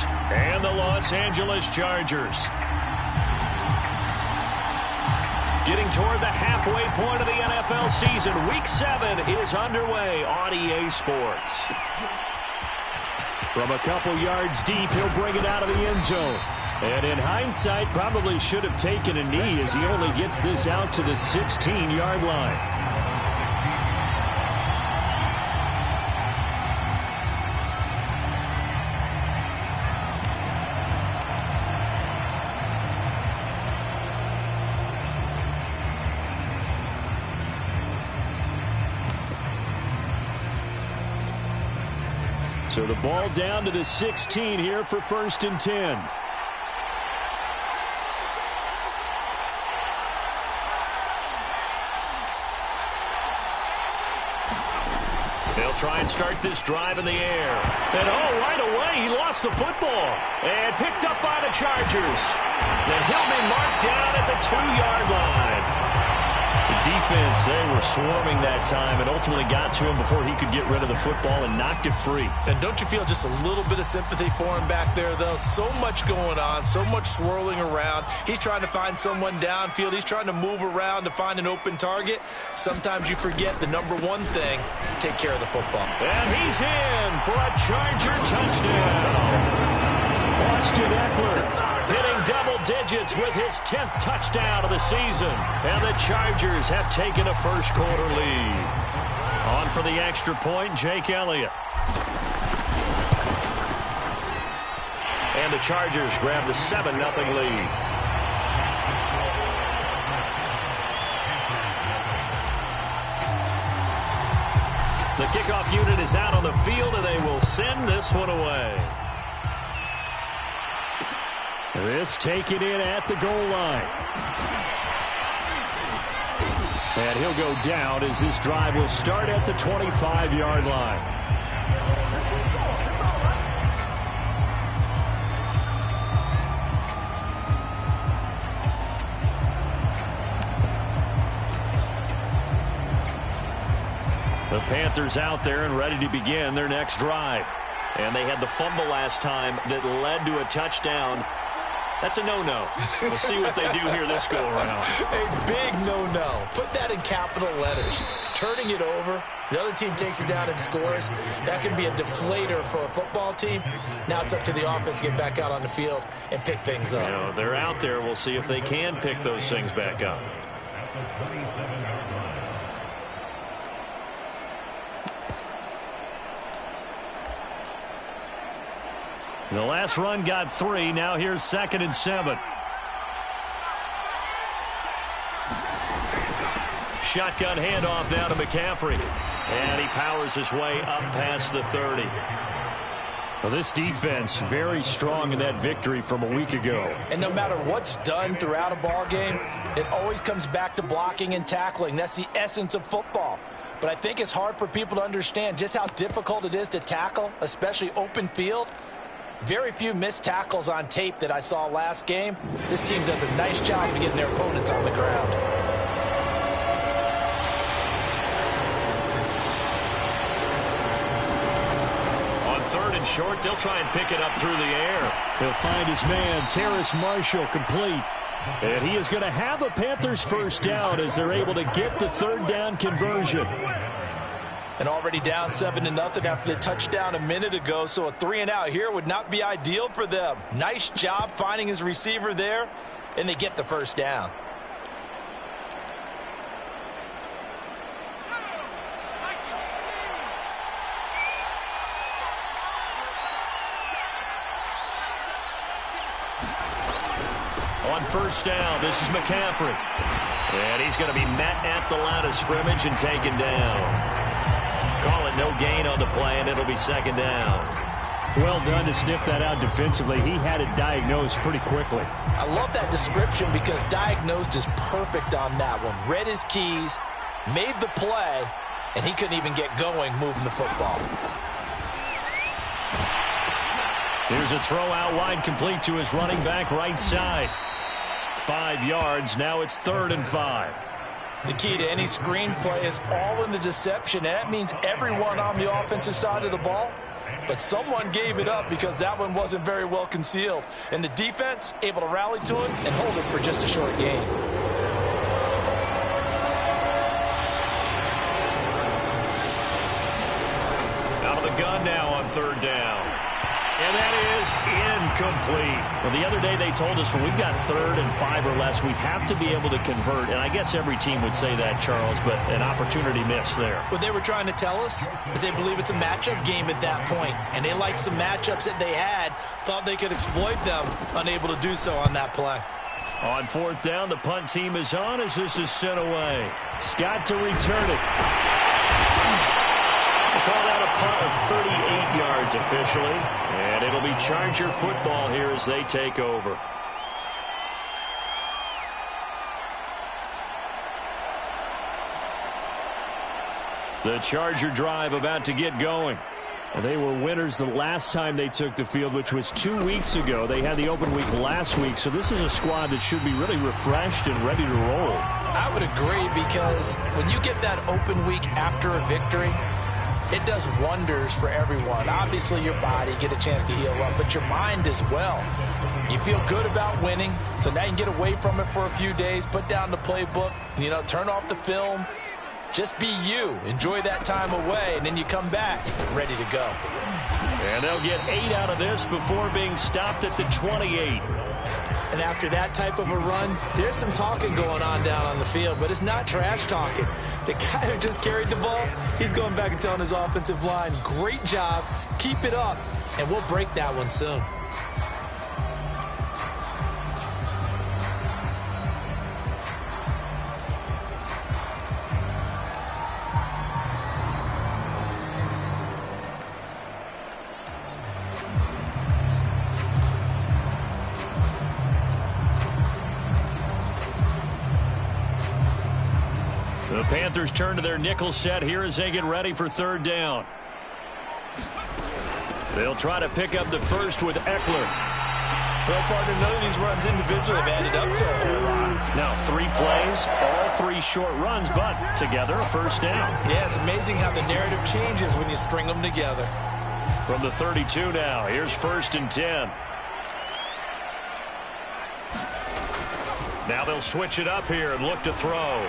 and the Los Angeles Chargers. Getting toward the halfway point of the NFL season, Week 7 is underway on EA Sports. From a couple yards deep, he'll bring it out of the end zone. And in hindsight, probably should have taken a knee as he only gets this out to the 16-yard line. So the ball down to the 16 here for 1st and 10. They'll try and start this drive in the air. And right away, he lost the football. And picked up by the Chargers. Then he'll be marked down at the 2-yard line. The defense, they were swarming that time and ultimately got to him before he could get rid of the football and knocked it free. And don't you feel just a little bit of sympathy for him back there, though? So much going on, so much swirling around. He's trying to find someone downfield. He's trying to move around to find an open target. Sometimes you forget the number one thing, take care of the football. And he's in for a Charger touchdown. Austin Eckler hitting double digits with his 10th touchdown of the season. And the Chargers have taken a first-quarter lead. On for the extra point, Jake Elliott. And the Chargers grab the 7-0 lead. The kickoff unit is out on the field, and they will send this one away. This taken in at the goal line. And he'll go down as this drive will start at the 25-yard line. The Panthers out there and ready to begin their next drive. And they had the fumble last time that led to a touchdown. That's a no-no. We'll see what they do here this go-around. A big no-no. Put that in capital letters. Turning it over, the other team takes it down and scores. That can be a deflator for a football team. Now it's up to the offense to get back out on the field and pick things up. You know, they're out there. We'll see if they can pick those things back up. The last run got 3. Now here's 2nd and 7. Shotgun handoff now to McCaffrey. And he powers his way up past the 30. Well, this defense very strong in that victory from a week ago. And no matter what's done throughout a ball game, it always comes back to blocking and tackling. That's the essence of football. But I think it's hard for people to understand just how difficult it is to tackle, especially open field. Very few missed tackles on tape that I saw last game. This team does a nice job of getting their opponents on the ground. On 3rd and short, they'll try and pick it up through the air. He'll find his man, Terrace Marshall, complete. And he is going to have a Panthers first down as they're able to get the 3rd down conversion. And already down 7-0 after the touchdown a minute ago, so a 3-and-out here would not be ideal for them. Nice job finding his receiver there, and they get the first down. On 1st down, this is McCaffrey. And he's going to be met at the line of scrimmage and taken down. Call it no gain on the play, and it'll be 2nd down. Well done to sniff that out defensively. He had it diagnosed pretty quickly. I love that description because diagnosed is perfect on that one. Read his keys, made the play, and he couldn't even get going moving the football. Here's a throw out wide, complete to his running back right side. 5 yards. Now it's 3rd and 5. The key to any screen play is all in the deception. That means everyone on the offensive side of the ball but someone gave it up because that one wasn't very well concealed. And the defense able to rally to it and hold it for just a short gain. Out of the gun now on third down. And that is incomplete. Well, the other day they told us when we've got 3rd and 5 or less, we have to be able to convert. And I guess every team would say that, Charles, but an opportunity missed there. What they were trying to tell us is they believe it's a matchup game at that point. And they liked some matchups that they had, thought they could exploit them, unable to do so on that play. On 4th down, the punt team is on as this is sent away. Scott to return it. Called out a punt of 38 yards officially, and it'll be Charger football here as they take over. The Charger drive about to get going. And they were winners the last time they took the field, which was 2 weeks ago. They had the open week last week, so this is a squad that should be really refreshed and ready to roll. I would agree, because when you get that open week after a victory, it does wonders for everyone. Obviously, your body, get a chance to heal up, but your mind as well. You feel good about winning, so now you can get away from it for a few days, put down the playbook, turn off the film. Just be you. Enjoy that time away, and then you come back ready to go. And they'll get 8 out of this before being stopped at the 28. And after that type of a run, there's some talking going on down on the field, but it's not trash talking. The guy who just carried the ball, he's going back and telling his offensive line, great job, keep it up, and we'll break that one soon. The Panthers turn to their nickel set here as they get ready for 3rd down. They'll try to pick up the first with Eckler. Well, partner, none of these runs individually have added up to a whole lot. Now 3 plays, all 3 short runs, but together a first down. Yeah, it's amazing how the narrative changes when you string them together. From the 32 now, here's 1st and 10. Now they'll switch it up here and look to throw.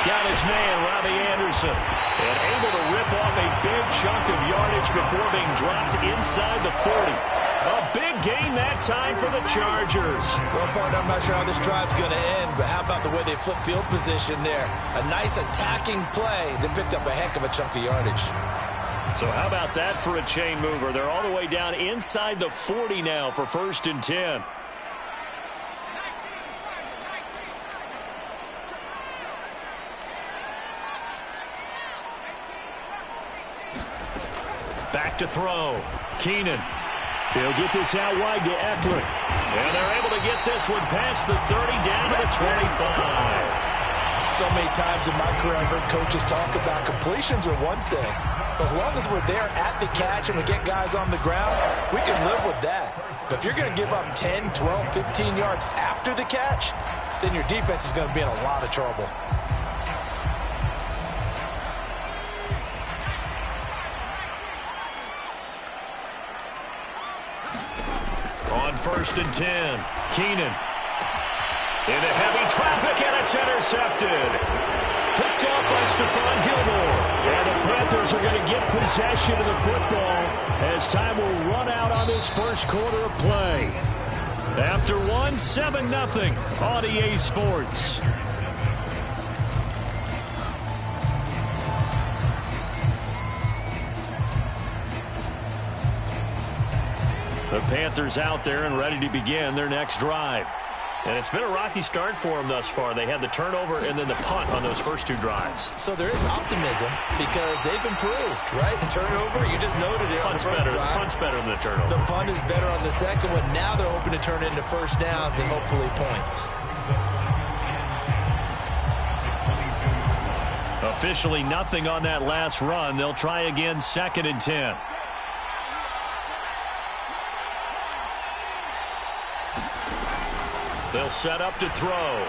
Got his man, Robbie Anderson, and able to rip off a big chunk of yardage before being dropped inside the 40. A big gain that time for the Chargers. Well, partner, I'm not sure how this drive's going to end, but how about the way they flip field position there? A nice attacking play that picked up a heck of a chunk of yardage. So how about that for a chain mover? They're all the way down inside the 40 now for 1st and 10. Back to throw. Keenan. He'll get this out wide to Eckler. And they're able to get this one past the 30 down to the 25. So many times in my career I've heard coaches talk about completions are one thing. As long as we're there at the catch and we get guys on the ground, we can live with that. But if you're going to give up 10, 12, 15 yards after the catch, then your defense is going to be in a lot of trouble. On 1st and 10, Keenan. Into heavy traffic, and it's intercepted. Picked off by Stephon Gilmore. And the Panthers are going to get possession of the football as time will run out on this first quarter of play. After 7-0 on EA Sports. The Panthers out there and ready to begin their next drive. And it's been a rocky start for them thus far. They had the turnover and then the punt on those first 2 drives. So there is optimism because they've improved, right? Turnover, you just noted it. Punt's better than the turnover. The punt is better on the second one. Now they're hoping to turn into first downs and hopefully points. Officially nothing on that last run. They'll try again 2nd and 10. They'll set up to throw.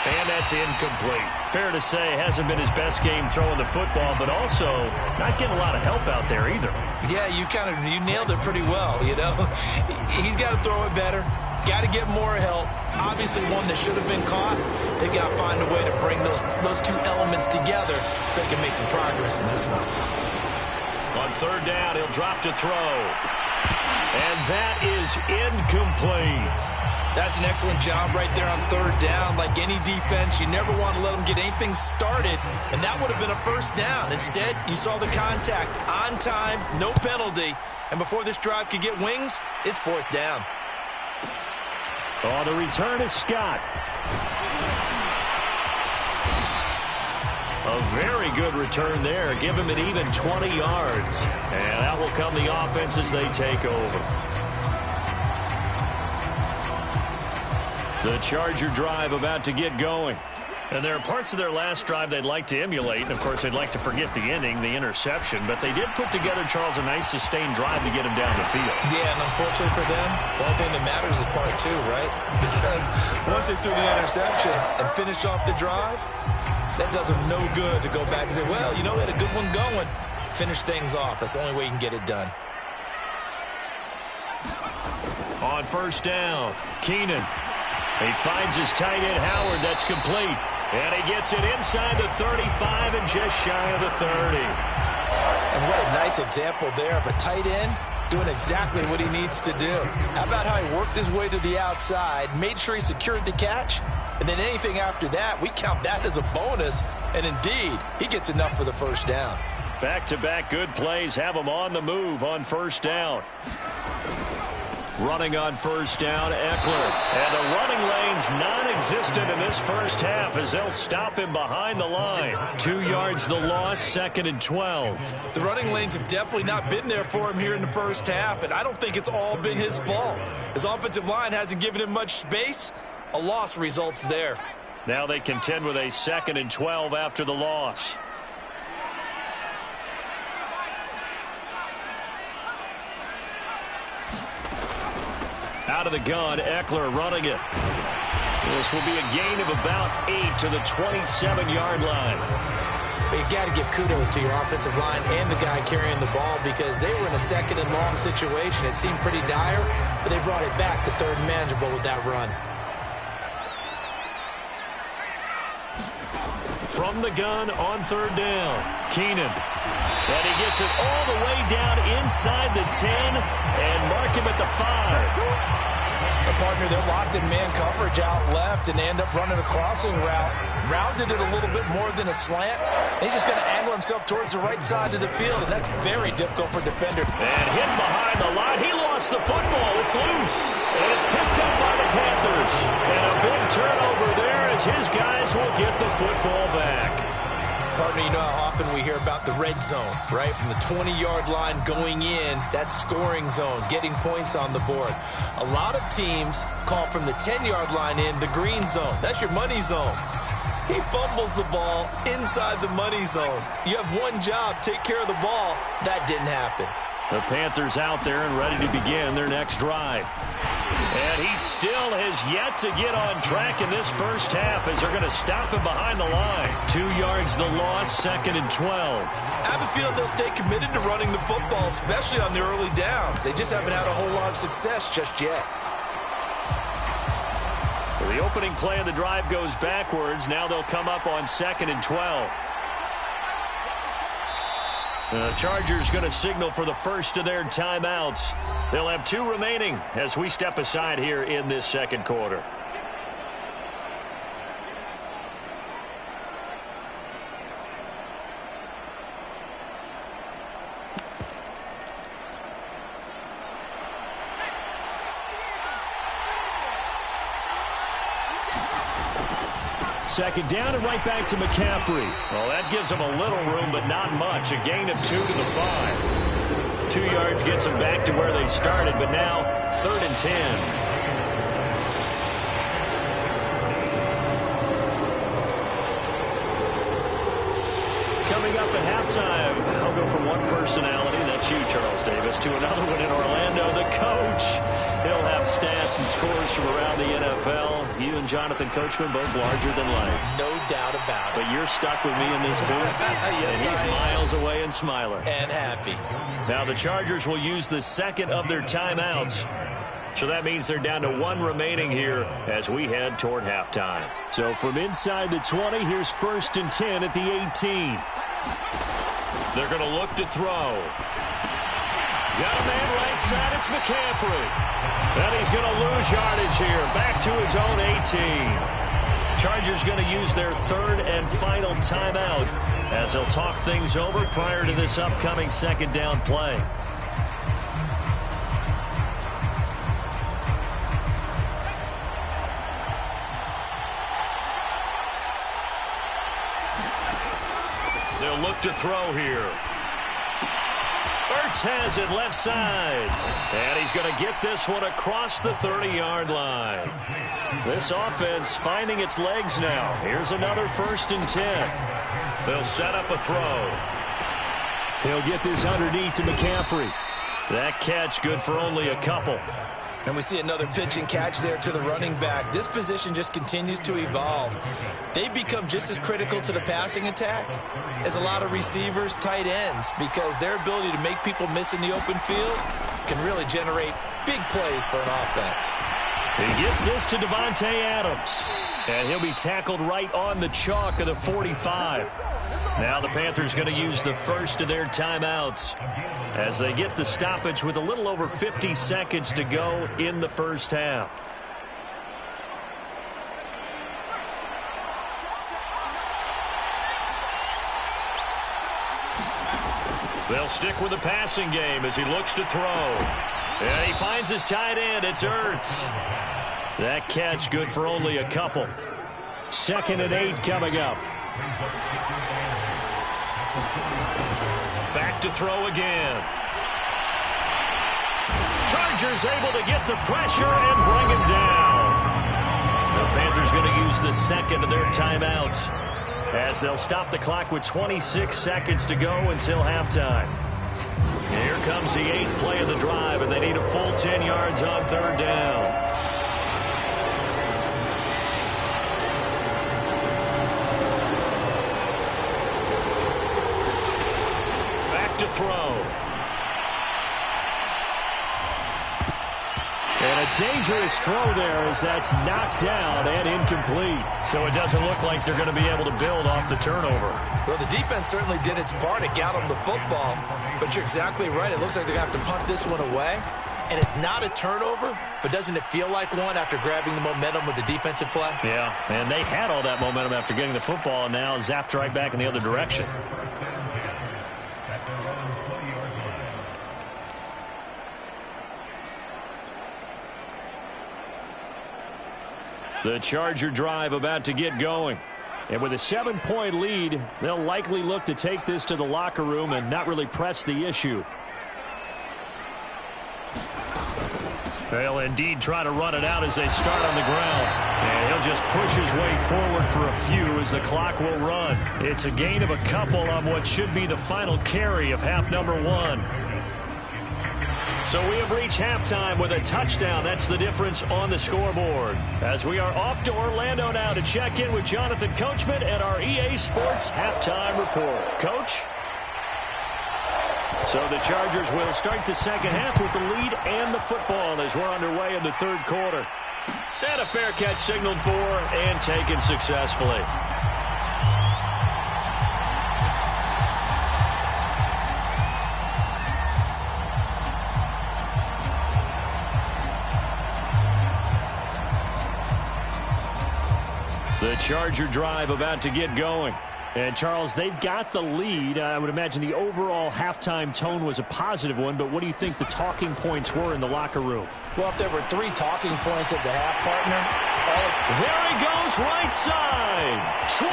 And that's incomplete. Fair to say, hasn't been his best game throwing the football, but also not getting a lot of help out there either. Yeah, you nailed it pretty well, you know. He's got to throw it better. Got to get more help. Obviously one that should have been caught. They got to find a way to bring those two elements together so they can make some progress in this one. On third down, he'll drop to throw. And that is incomplete. That's an excellent job right there on third down. Like any defense, you never want to let them get anything started, and that would have been a first down. Instead, you saw the contact on time, no penalty, and before this drive could get wings, it's fourth down. Oh, the return is Scott. A very good return there. Give him an even 20 yards. And that will come the offense as they take over. The Charger drive about to get going. And there are parts of their last drive they'd like to emulate. And, of course, they'd like to forget the inning, the interception. But they did put together, Charles, a nice sustained drive to get him down the field. Yeah, and unfortunately for them, the only thing that matters is part two, right? Because once they threw the interception and finished off the drive, that does them no good to go back and say, well, you know, we had a good one going. Finish things off. That's the only way you can get it done. On first down, Keenan. He finds his tight end, Howard. That's complete. And he gets it inside the 35 and just shy of the 30. And what a nice example there of a tight end doing exactly what he needs to do. How about how he worked his way to the outside, made sure he secured the catch, and then anything after that, we count that as a bonus. And indeed, he gets enough for the first down. Back-to-back good plays have him on the move on first down. Running on first down, Eckler. And the running lane's non-existent in this first half as they'll stop him behind the line. 2 yards the loss, 2nd and 12. The running lanes have definitely not been there for him here in the first half, and I don't think it's all been his fault. His offensive line hasn't given him much space. A loss results there. Now they contend with a 2nd and 12 after the loss. Out of the gun, Eckler running it. This will be a gain of about 8 to the 27-yard line. But you got to give kudos to your offensive line and the guy carrying the ball because they were in a second and long situation. It seemed pretty dire, but they brought it back to third and manageable with that run. From the gun on third down, Keenan. And he gets it all the way down inside the 10 and mark him at the 5. A partner, they're locked in man coverage out left and they end up running a crossing route. Rounded it a little bit more than a slant. He's just going to angle himself towards the right side of the field, and that's very difficult for a defender. And hit behind the line. He lost the football. It's loose. And it's picked up by the Panthers. And a big turnover there as his guys will get the football back. Partner, you know how often we hear about the red zone, right? From the 20-yard line going in, that's scoring zone, getting points on the board. A lot of teams call from the 10-yard line in the green zone. That's your money zone. He fumbles the ball inside the money zone. You have one job, take care of the ball. That didn't happen. The Panthers out there and ready to begin their next drive. And he still has yet to get on track in this first half as they're going to stop him behind the line. 2 yards the loss, 2nd and 12. I have a feeling they'll stay committed to running the football, especially on the early downs. They just haven't had a whole lot of success just yet. So the opening play of the drive goes backwards. Now they'll come up on 2nd and 12. The Chargers going to signal for the first of their timeouts. They'll have 2 remaining as we step aside here in this second quarter. Second down and right back to McCaffrey. Well, that gives him a little room, but not much. A gain of 2 to the 5. 2 yards gets them back to where they started, but now 3rd and 10. Coming up at halftime, I'll go from one personality, that's you, Charles Davis, to another one in Orlando. The coach, he'll have stats recent scores from around the NFL. You and Jonathan Coachman both larger than life. No doubt about it. But you're stuck with me in this booth. Yes, and he's miles away and smiling. And happy. Now the Chargers will use the second of their timeouts. So that means they're down to one remaining here as we head toward halftime. So from inside the 20, here's 1st and 10 at the 18. They're going to look to throw. Got a man right side. It's McCaffrey. And he's going to lose yardage here. Back to his own 18. Chargers going to use their third and final timeout as they'll talk things over prior to this upcoming second down play. They'll look to throw here. Ertz has it left side. And he's going to get this one across the 30-yard line. This offense finding its legs now. Here's another 1st and 10. They'll set up a throw. He'll get this underneath to McCaffrey. That catch good for only a couple. And we see another pitch and catch there to the running back. This position just continues to evolve. They become just as critical to the passing attack as a lot of receivers, tight ends, because their ability to make people miss in the open field can really generate big plays for an offense. He gets this to Devontae Adams. And he'll be tackled right on the chalk of the 45. Now the Panthers going to use the first of their timeouts as they get the stoppage with a little over 50 seconds to go in the first half. They'll stick with the passing game as he looks to throw. And he finds his tight end. It's Ertz. That catch good for only a couple. 2nd and 8 coming up. Back to throw again. Chargers able to get the pressure and bring him down. The Panthers going to use the second of their timeouts as they'll stop the clock with 26 seconds to go until halftime. Here comes the 8th play of the drive, and they need a full 10 yards on 3rd down. To throw. And a dangerous throw there as that's knocked down and incomplete. So it doesn't look like they're going to be able to build off the turnover. Well, the defense certainly did its part. It got them the football. But you're exactly right. It looks like they're going to have to punt this one away. And it's not a turnover, but doesn't it feel like one after grabbing the momentum with the defensive play? Yeah, and they had all that momentum after getting the football and now zapped right back in the other direction. The Charger drive about to get going. And with a 7-point lead, they'll likely look to take this to the locker room and not really press the issue. They'll indeed try to run it out as they start on the ground. And he'll just push his way forward for a few as the clock will run. It's a gain of a couple on what should be the final carry of half number 1. So we have reached halftime with a touchdown. That's the difference on the scoreboard. As we are off to Orlando now to check in with Jonathan Coachman and our EA Sports halftime report. Coach? So the Chargers will start the second half with the lead and the football as we're underway in the 3rd quarter. And a fair catch signaled for and taken successfully. The Charger drive about to get going. And, Charles, they've got the lead. I would imagine the overall halftime tone was a positive one, but what do you think the talking points were in the locker room? Well, if there were 3 talking points at the half, partner. There he goes, right side. 20.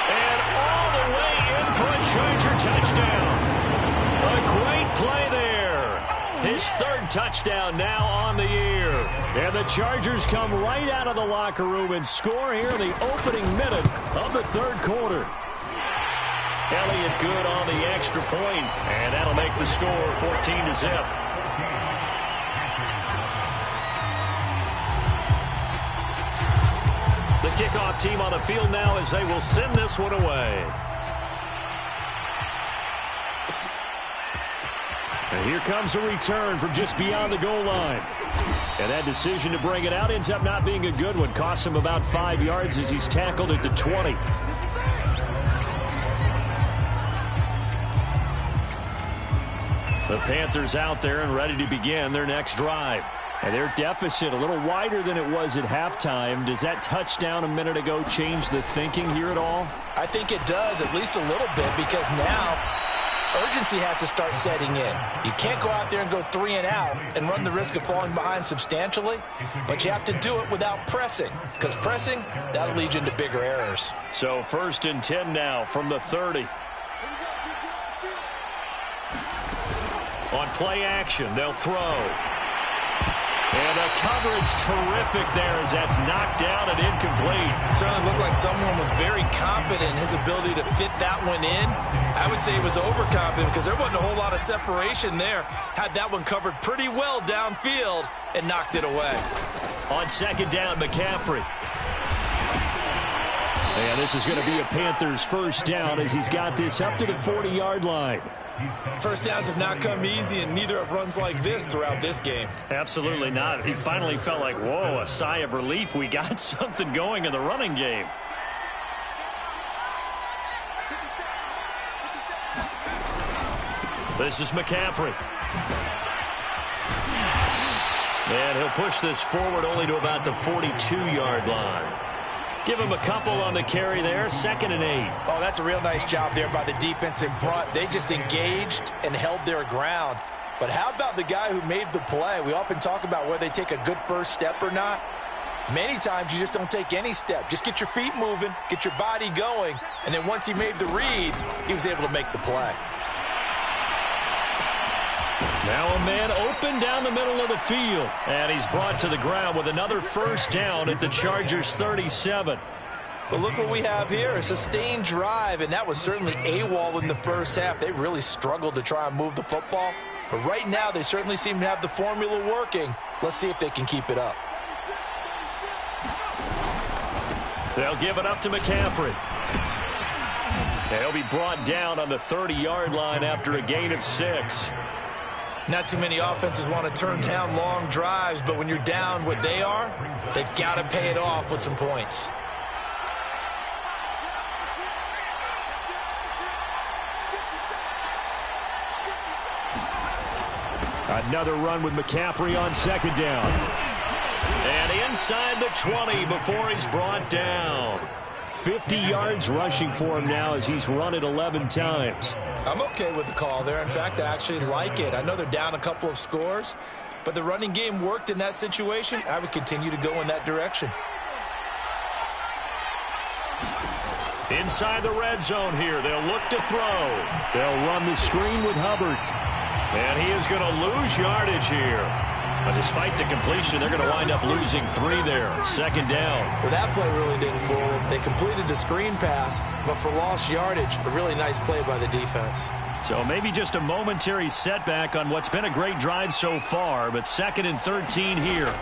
And all the way in for a Charger touchdown. A great play there. His 3rd touchdown now on the year. And the Chargers come right out of the locker room and score here in the opening minute of the 3rd quarter. Elliott good on the extra point, and that'll make the score 14-0. Kickoff team on the field now as they will send this one away. And here comes a return from just beyond the goal line. And that decision to bring it out ends up not being a good one. Costs him about 5 yards as he's tackled at the 20. The Panthers out there and ready to begin their next drive. And their deficit a little wider than it was at halftime. Does that touchdown a minute ago change the thinking here at all? I think it does, at least a little bit, because now urgency has to start setting in. You can't go out there and go 3 and out and run the risk of falling behind substantially, but you have to do it without pressing, because pressing, that'll lead you into bigger errors. So 1st and 10 now from the 30. On play action, they'll throw. And the coverage terrific there as that's knocked down and incomplete. Certainly looked like someone was very confident in his ability to fit that one in. I would say he was overconfident because there wasn't a whole lot of separation there. Had that one covered pretty well downfield and knocked it away. On 2nd down, McCaffrey. And this is going to be a Panthers 1st down as he's got this up to the 40-yard line. First downs have not come easy, and neither have runs like this throughout this game. Absolutely not. He finally felt like, whoa, a sigh of relief. We got something going in the running game. This is McCaffrey. And he'll push this forward only to about the 42-yard line. Give him a couple on the carry there. 2nd and 8. Oh, that's a real nice job there by the defense in front. They just engaged and held their ground. But how about the guy who made the play? We often talk about whether they take a good first step or not. Many times you just don't take any step. Just get your feet moving, get your body going, and then once he made the read, he was able to make the play. Now a man open down the middle of the field. And he's brought to the ground with another 1st down at the Chargers 37. But look what we have here, a sustained drive, and that was certainly AWOL in the first half. They really struggled to try and move the football. But right now they certainly seem to have the formula working. Let's see if they can keep it up. They'll give it up to McCaffrey. He'll be brought down on the 30-yard line after a gain of 6. Not too many offenses want to turn down long drives, but when you're down what they are, they've got to pay it off with some points. Another run with McCaffrey on 2nd down. And inside the 20 before he's brought down. 50 yards rushing for him now as he's run it 11 times. I'm okay with the call there. In fact, I actually like it. I know they're down a couple of scores, but the running game worked in that situation. I would continue to go in that direction. Inside the red zone here. They'll look to throw. They'll run the screen with Hubbard. And he is going to lose yardage here. But despite the completion, they're going to wind up losing 3 there. 2nd down. Well, that play really didn't fool them. They completed the screen pass, but for lost yardage, a really nice play by the defense. So maybe just a momentary setback on what's been a great drive so far, but 2nd and 13 here.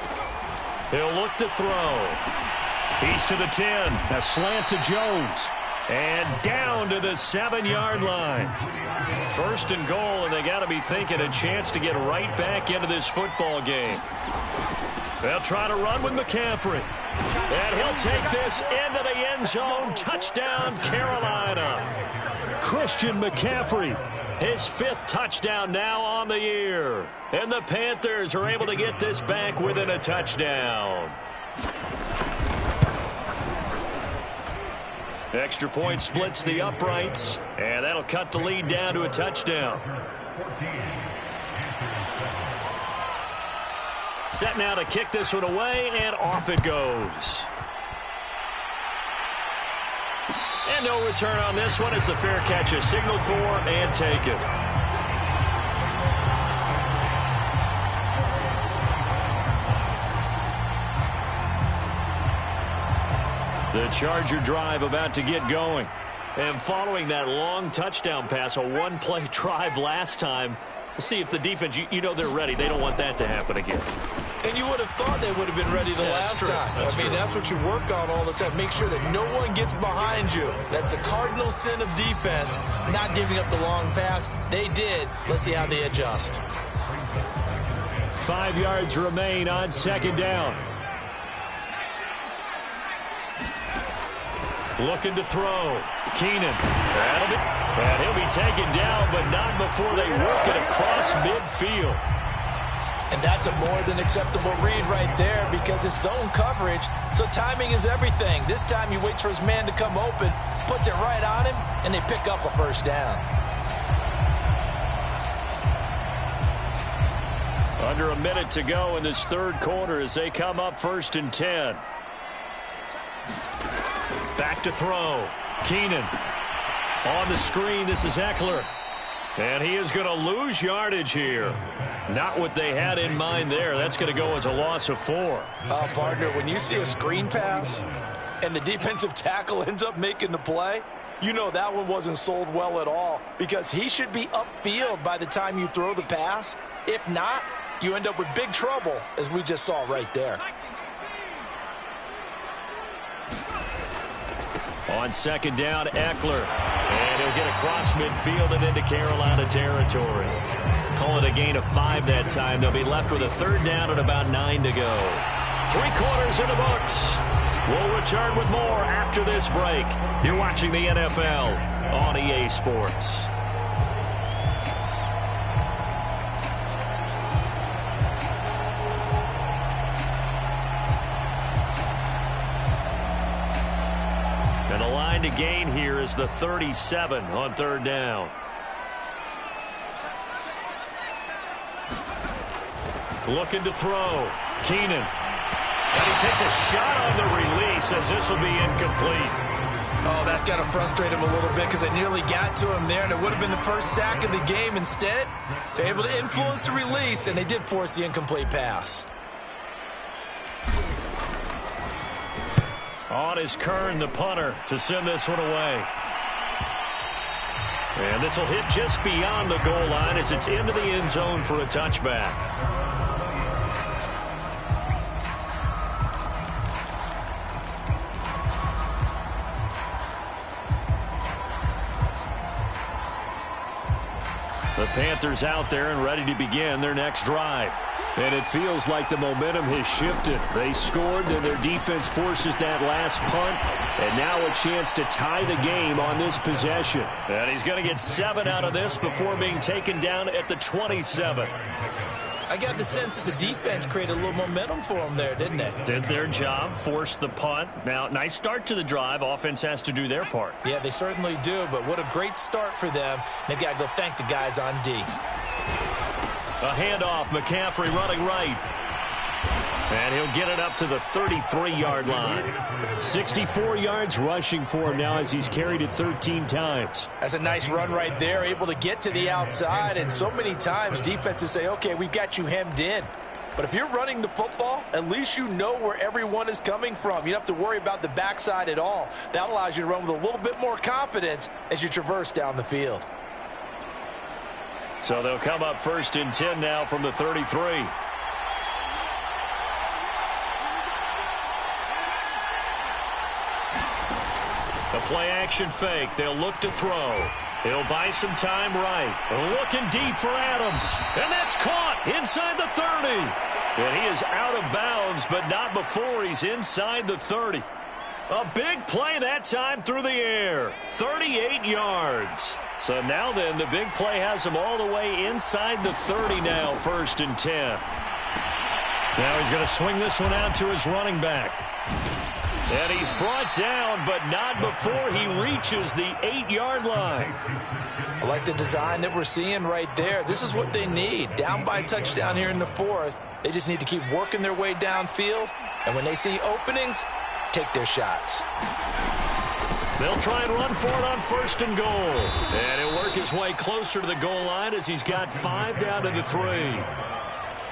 He'll look to throw. He's to the 10. A slant to Jones. And down to the 7-yard line. 1st and goal, and they got to be thinking a chance to get right back into this football game. They'll try to run with McCaffrey. And he'll take this into the end zone. Touchdown, Carolina. Christian McCaffrey, his 5th touchdown now on the year. And the Panthers are able to get this back within a touchdown. Extra point splits the uprights, and that'll cut the lead down to a touchdown. Set now to kick this one away, and off it goes. And no return on this one as the fair catch is signaled for and taken. The Charger drive about to get going. And following that long touchdown pass, a one-play drive last time, we'll see if the defense, you know they're ready. They don't want that to happen again. And you would have thought they would have been ready the last time. I mean, that's what you work on all the time. Make sure that no one gets behind you. That's the cardinal sin of defense, not giving up the long pass. They did. Let's see how they adjust. 5 yards remain on second down. Looking to throw. Keenan. And he'll be taken down, but not before they work it across midfield. And that's a more than acceptable read right there because it's zone coverage, so timing is everything. This time he waits for his man to come open, puts it right on him, and they pick up a first down. Under a minute to go in this third quarter as they come up 1st and 10. Back to throw. Keenan. On the screen, this is Eckler. And he is going to lose yardage here. Not what they had in mind there. That's going to go as a loss of 4. Partner, when you see a screen pass and the defensive tackle ends up making the play, you know that one wasn't sold well at all because he should be upfield by the time you throw the pass. If not, you end up with big trouble, as we just saw right there. On second down, Eckler. And he'll get across midfield and into Carolina territory. Call it a gain of 5 that time. They'll be left with a third down and about 9 to go. 3 quarters in the books. We'll return with more after this break. You're watching the NFL on EA Sports. And the line to gain here is the 37 on third down. Looking to throw. Keenan. And he takes a shot on the release as this will be incomplete. Oh, that's got to frustrate him a little bit because they nearly got to him there, and it would have been the first sack of the game. Instead, they're able to influence the release, and they did force the incomplete pass. On is Kern, the punter, to send this one away. And this will hit just beyond the goal line as it's into the end zone for a touchback. The Panthers out there and ready to begin their next drive. And it feels like the momentum has shifted. They scored, and their defense forces that last punt. And now a chance to tie the game on this possession. And he's going to get 7 out of this before being taken down at the 27. I got the sense that the defense created a little momentum for them there, didn't they? Did their job, forced the punt. Now, nice start to the drive. Offense has to do their part. Yeah, they certainly do, but what a great start for them. They've got to go thank the guys on D. A handoff, McCaffrey running right. And he'll get it up to the 33-yard line. 64 yards rushing for him now as he's carried it 13 times. That's a nice run right there, able to get to the outside. And so many times defenses say, okay, we've got you hemmed in. But if you're running the football, at least you know where everyone is coming from. You don't have to worry about the backside at all. That allows you to run with a little bit more confidence as you traverse down the field. So they'll come up 1st and 10 now from the 33. A play-action fake. They'll look to throw. He'll buy some time right. Looking deep for Adams. And that's caught inside the 30. And he is out of bounds, but not before he's inside the 30. A big play that time through the air. 38 yards. So now then, the big play has him all the way inside the 30 now, 1st and 10. Now he's going to swing this one out to his running back. And he's brought down, but not before he reaches the 8-yard line. I like the design that we're seeing right there. This is what they need. Down by a touchdown here in the 4th. They just need to keep working their way downfield. And when they see openings, take their shots. They'll try and run for it on 1st and goal. And he'll work his way closer to the goal line as he's got 5 down to the 3.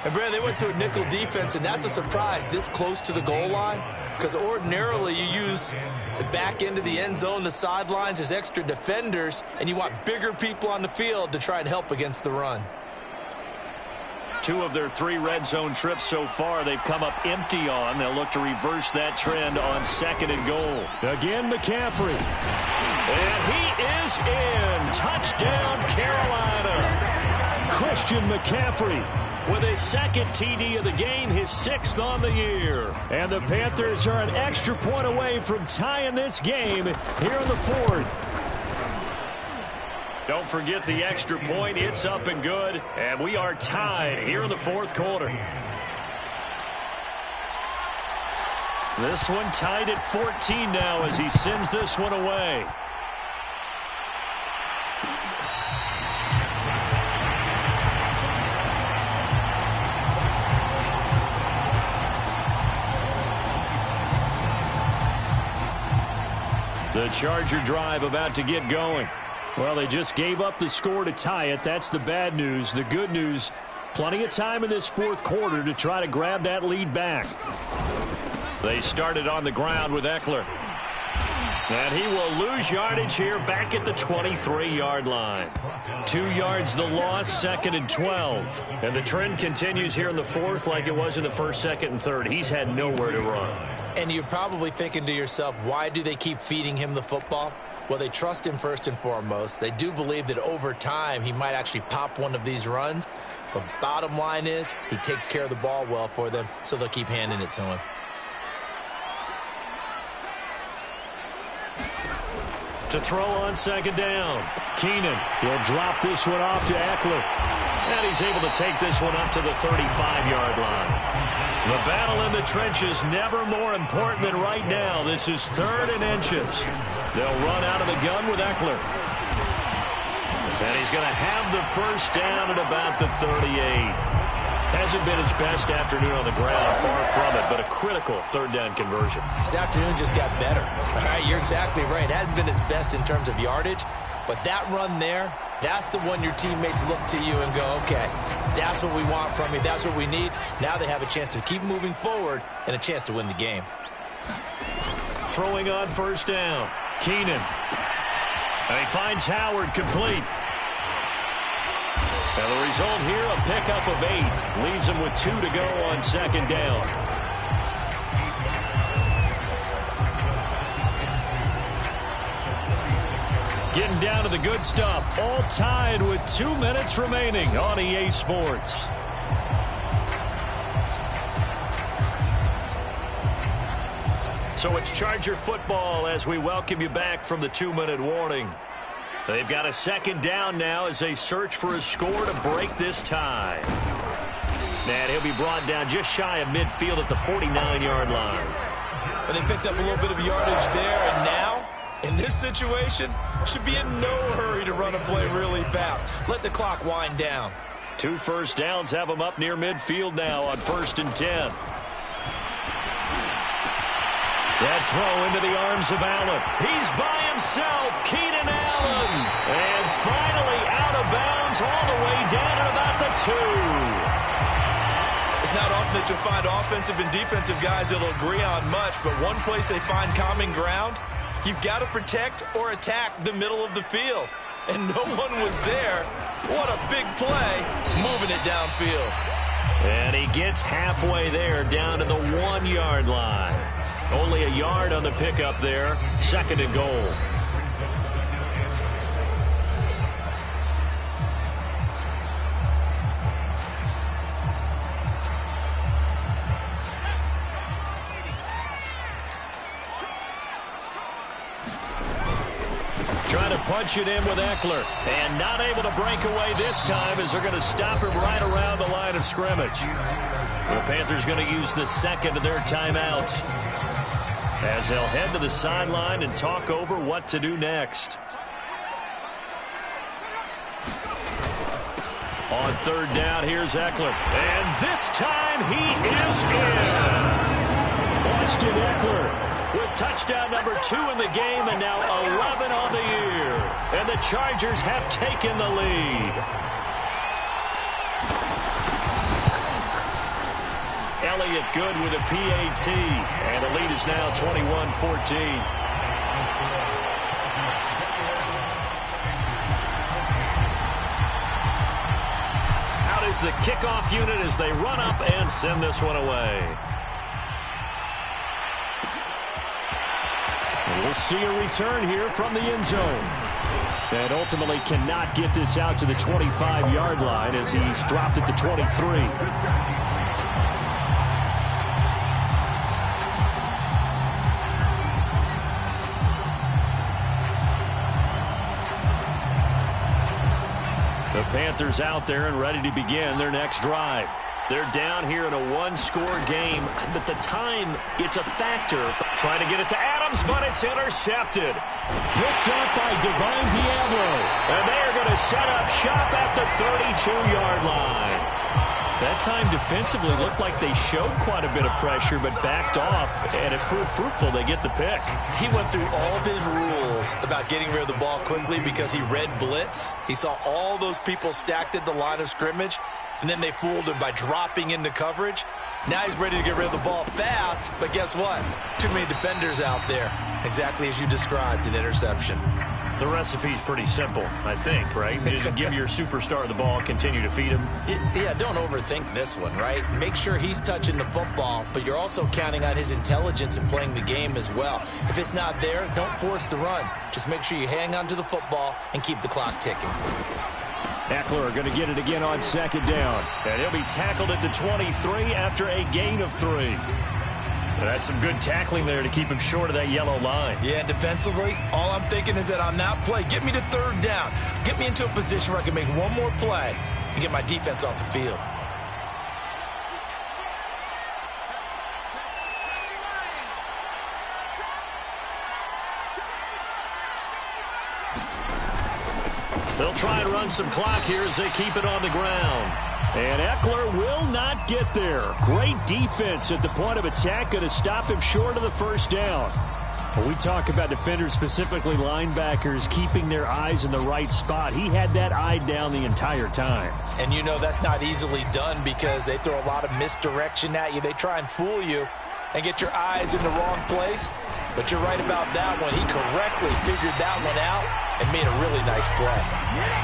And, Brad, they went to a nickel defense, and that's a surprise this close to the goal line because ordinarily you use the back end of the end zone, the sidelines as extra defenders, and you want bigger people on the field to try and help against the run. 2 of their 3 red zone trips so far, they've come up empty on. They'll look to reverse that trend on 2nd and goal. Again, McCaffrey. And he is in. Touchdown, Carolina. Christian McCaffrey with his 2nd TD of the game, his 6th on the year. And the Panthers are an extra point away from tying this game here in the 4th. Don't forget the extra point. It's up and good. And we are tied here in the 4th quarter. This one tied at 14 now as he sends this one away. The Charger drive about to get going. Well, they just gave up the score to tie it. That's the bad news. The good news, plenty of time in this 4th quarter to try to grab that lead back. They started on the ground with Eckler. And he will lose yardage here back at the 23-yard line. 2 yards the loss, 2nd and 12. And the trend continues here in the 4th like it was in the 1st, 2nd, and 3rd. He's had nowhere to run. And you're probably thinking to yourself, why do they keep feeding him the football? Well, they trust him first and foremost. They do believe that over time he might actually pop one of these runs. But bottom line is he takes care of the ball well for them, so they'll keep handing it to him. To throw on 2nd down. Keenan will drop this one off to Eckler. And he's able to take this one up to the 35-yard line. The battle in the trenches never more important than right now. This is 3rd and inches. They'll run out of the gun with Eckler. And he's going to have the first down at about the 38. Hasn't been his best afternoon on the ground, far from it, but a critical 3rd down conversion. This afternoon just got better. All right, you're exactly right. It hasn't been his best in terms of yardage, but that run there, that's the one your teammates look to you and go, okay, that's what we want from you. That's what we need. Now they have a chance to keep moving forward and a chance to win the game. Throwing on 1st down. Keenan. And he finds Howard complete. And the result here, a pickup of 8. Leaves him with 2 to go on 2nd down. Getting down to the good stuff. All tied with 2 minutes remaining on EA Sports. So it's Charger football as we welcome you back from the 2-minute warning. They've got a 2nd down now as they search for a score to break this tie. And he'll be brought down just shy of midfield at the 49-yard line. And they picked up a little bit of yardage there, and now, in this situation, should be in no hurry to run a play really fast. Let the clock wind down. 2 first downs have them up near midfield now on 1st and 10. That throw into the arms of Allen. He's by himself, Keenan Allen. And finally out of bounds all the way down at about the 2. It's not often that you'll find offensive and defensive guys that'll agree on much, but one place they find common ground, you've got to protect or attack the middle of the field. And no one was there. What a big play, moving it downfield. And he gets halfway there, down to the 1-yard line. Only a yard on the pickup there. 2nd and goal. Trying to punch it in with Eckler. And not able to break away this time as they're going to stop him right around the line of scrimmage. The Panthers going to use the 2nd of their timeouts, as they'll head to the sideline and talk over what to do next. On 3rd down, here's Eckler. And this time he is in. Austin Eckler with touchdown number 2 in the game and now 11 on the year. And the Chargers have taken the lead. Elliott good with a PAT, and the lead is now 21-14. Out is the kickoff unit as they run up and send this one away. And we'll see a return here from the end zone. And ultimately cannot get this out to the 25-yard line as he's dropped at the 23. The Panthers out there and ready to begin their next drive. They're down here in a one-score game, but the time, it's a factor. Trying to get it to Adams, but it's intercepted. Picked up by Divine Diablo. And they are going to set up shop at the 32-yard line. That time defensively looked like they showed quite a bit of pressure, but backed off, and it proved fruitful. They get the pick. He went through all of his rules about getting rid of the ball quickly because he read blitz. He saw all those people stacked at the line of scrimmage, and then they fooled him by dropping into coverage. Now he's ready to get rid of the ball fast, but guess what? Too many defenders out there. Exactly as you described, an interception. The recipe's pretty simple, I think, right? Just give your superstar the ball, continue to feed him. Yeah, don't overthink this one, right? Make sure he's touching the football, but you're also counting on his intelligence in playing the game as well. If it's not there, don't force the run. Just make sure you hang on to the football and keep the clock ticking. Eckler going to get it again on second down. And he'll be tackled at the 23 after a gain of 3. That's some good tackling there to keep him short of that yellow line. Yeah, and defensively, all I'm thinking is that on that play, get me to third down. Get me into a position where I can make one more play and get my defense off the field. They'll try and run some clock here as they keep it on the ground. And Eckler will not get there. Great defense at the point of attack, going to stop him short of the first down. When we talk about defenders, specifically linebackers, keeping their eyes in the right spot, he had that eye down the entire time. And you know that's not easily done because they throw a lot of misdirection at you. They try and fool you and get your eyes in the wrong place. But you're right about that one. He correctly figured that one out and made a really nice play.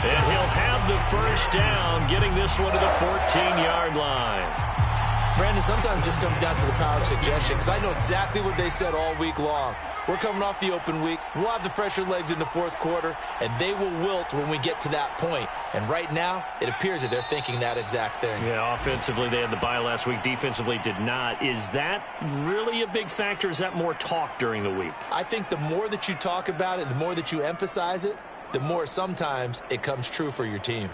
And he'll have the first down, getting this one to the 14-yard line. Brandon, sometimes it just comes down to the power of suggestion because I know exactly what they said all week long. We're coming off the open week. We'll have the fresher legs in the fourth quarter, and they will wilt when we get to that point. And right now, it appears that they're thinking that exact thing. Yeah, offensively, they had the bye last week. Defensively, did not. Is that really a big factor? Is that more talk during the week? I think the more that you talk about it, the more that you emphasize it, the more sometimes it comes true for your team.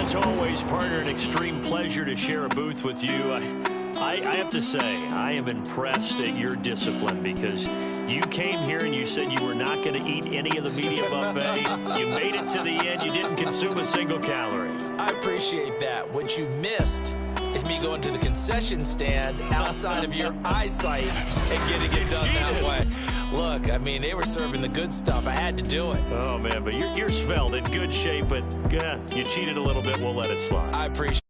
As always, partner, an extreme pleasure to share a booth with you. I have to say, I am impressed at your discipline because you came here and you said you were not going to eat any of the media buffet. You made it to the end. You didn't consume a single calorie. I appreciate that. What you missed is me going to the concession stand outside of your eyesight and getting it done that way. Look, I mean, they were serving the good stuff. I had to do it. Oh, man, but you're svelte, in good shape, but yeah, you cheated a little bit. We'll let it slide. I appreciate it.